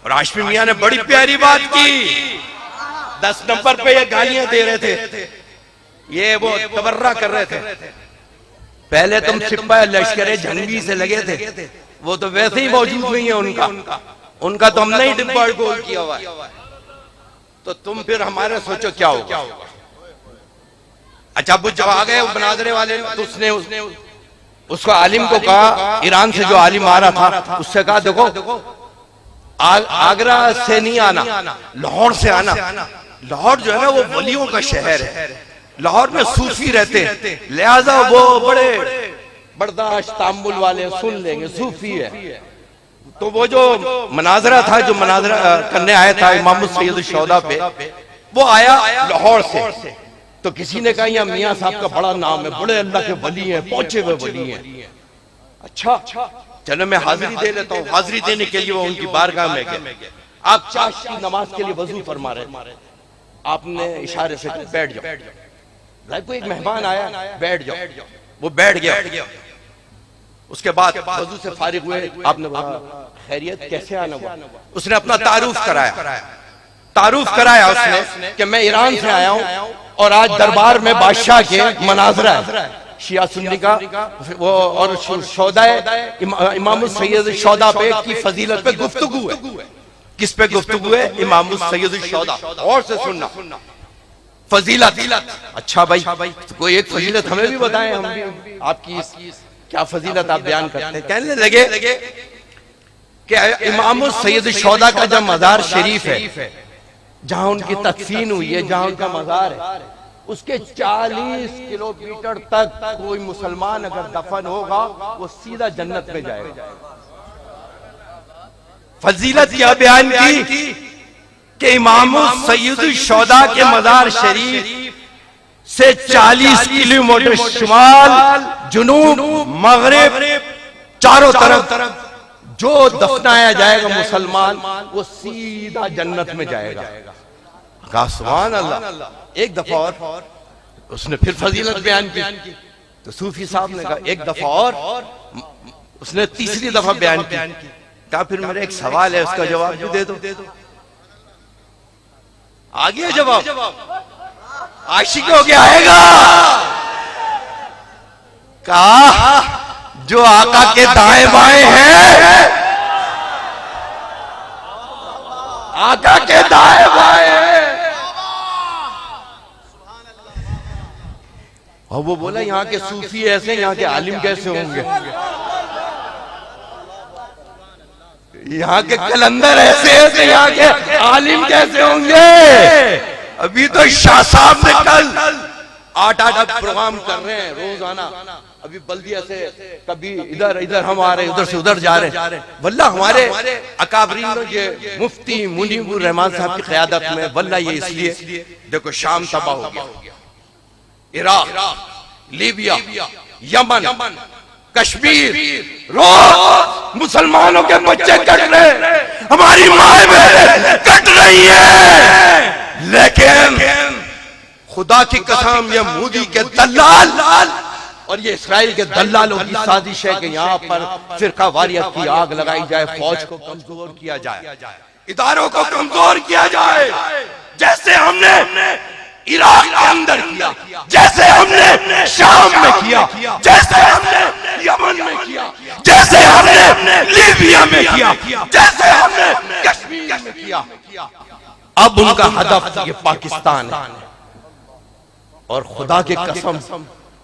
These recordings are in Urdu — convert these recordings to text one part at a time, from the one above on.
اور ہاشمی میاں نے بڑی پیاری بات کی، 10 نمبر پہ یہ گالیاں دے رہے تھے، یہ وہ تبرہ کر رہے تھے. پہلے تم سپاہ لشکر جنگی سے لگے تھے، وہ تو ویسے ہی موجود نہیں ہے ان کا تو ہم نے ہی ڈبہ گول کیا ہوا ہے، تو تم پھر ہمارے سوچو کیا ہوگا. اچھا اب جب آگئے مناظرے والے تو اس نے اس کو عالم کو کہا، ایران سے جو عالم آ رہا تھا اس سے کہا دیکھو آگرہ سے نہیں آنا، لاہور سے آنا. لاہور جو ہے نا وہ ولیوں کا شہر ہے، لاہور میں صوفی رہتے ہیں، لہذا وہ بڑے برداشت تامل والے سن لیں گے، صوفی ہے. تو وہ جو مناظرہ تھا، جو مناظرہ کرنے آیا تھا امام السید الشہداء پہ، وہ آیا لاہور سے. تو کسی نے کہا یہ میاں صاحب کا بڑا نام ہے، بڑے اللہ کے ولی ہیں، پہنچے ہوئے ولی ہیں. اچھا چلو میں حاضری دے لیتا ہوں. حاضری دینے کے لیے وہ ان کی بارگاہ میں گئے. آپ چاشت کی نماز کے لیے وضو فرما رہے، آپ نے اشارے سے کہا بیٹھ جاؤ. کوئی ایک مہمان آیا، بیٹھ جاؤ. وہ بیٹھ گیا. اس کے بعد وضو سے فارغ ہوئے، آپ نے کہا خیریت کیسے آنا ہوا. اس نے اپنا تعارف کرایا اس نے کہ میں ایران سے آیا ہوں اور آج دربار میں بادشاہ کے مناظرہ ہے، شیعہ سنی کا، وہ اور امام السید الشہداء پہ کی فضیلت پہ گفتگو ہے. کس پہ گفتگو ہے؟ امام السید الشہداء. اور سے سننا فضیلت. اچھا بھائی کوئی ایک فضیلت ہمیں بھی بتائیں، ہم بھی آپ کی کیا فضیلت آپ بیان کرتے ہیں. کہنے لگے کہ امام السید الشہداء کا جب مزار شریف ہے، جہاں ان کی تدفین ہوئی ہے، جہاں ان کا مزار ہے، اس کے 40 کلومیٹر تک کوئی مسلمان اگر دفن ہوگا وہ سیدھا جنت میں جائے گا. فضیلت کیا بیان کی کہ امام السید الشہداء کے مزار شریف سے 40 کلومیٹر شمال، جنوب، مغرب، چاروں طرف جو دفنایا جائے گا مسلمان وہ سیدھا جنت میں جائے گا. کہا سبحان اللہ. ایک دفعہ اور اس نے پھر فضیلت بیان کی تو صوفی صاحب نے کہا ایک دفعہ اور. اس نے تیسری دفعہ بیان کی. کہا پھر میرا ایک سوال ہے، اس کا جواب بھی دے دو. آگے جواب عاشق ہو کے آئے گا. کہا جو آقا کے دائیں بائیں ہیں، آقا کے دائیں بائیں ہیں. اور وہ بولا یہاں کے صوفی ایسے، یہاں کے عالم کیسے ہوں گے، یہاں کے کلندر ایسے ایسے، یہاں کے عالم کیسے ہوں گے. ابھی تو شاہ صاحب نے کل 8 پروگرام کر رہے ہیں روزانہ. ابھی بلدیہ سے کبھی ادھر ہم آ رہے ہیں، ادھر سے ادھر جا رہے ہیں. واللہ ہمارے اکابرین یہ مفتی منیب الرحمان صاحب کی قیادت میں، واللہ یہ اس لیے دیکھو شام تباہ ہو گیا، عراق، لیبیا، یمن، کشمیر، روز مسلمانوں کے بچے کٹ رہے، ہماری مائیں بہنیں کٹ رہی ہیں. لیکن خدا کی قسم یہ مودی کے دلال اور یہ اسرائیل کے دلالوں کی سازش ہے کہ یہاں پر فرقہ واریت کی آگ لگائی جائے، فوج کو کمزور کیا جائے، اداروں کو کمزور کیا جائے، جیسے ہم نے عراق کے اندر کیا، جیسے ہم نے شام میں کیا، جیسے ہم نے یمن میں کیا، جیسے ہم نے لیبیا میں کیا، جیسے ہم نے کشمیر میں کیا. اب ان کا ہدف یہ پاکستان ہے. اور خدا کی قسم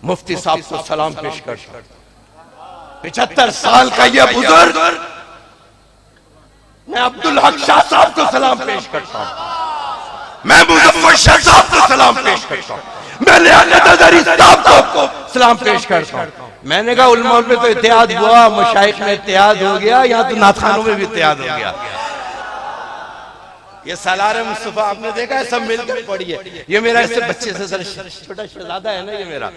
مفتی صاحب کو سلام پیش کرتا، 75 سال کا یہ بزرگ، میں عبدالحق شاہ صاحب کو سلام پیش کرتا ہوں، میں مظفر شاہ صاحب کو سلام پیش کرتا ہوں، میں لیاقت اظہری صاحب کو سلام پیش کرتا ہوں. میں نے کہا علماء میں تو اتحاد ہوا، مشائخ میں اتحاد ہو گیا، یہاں تو نعت خانوں میں بھی اتحاد ہو گیا. یہ سالار مصطفیٰ آپ نے دیکھا ہے، سب مل کر پڑھی ہے. یہ میرا اس سے بچے سے چھوٹا شہزادہ ہے نا، یہ میرا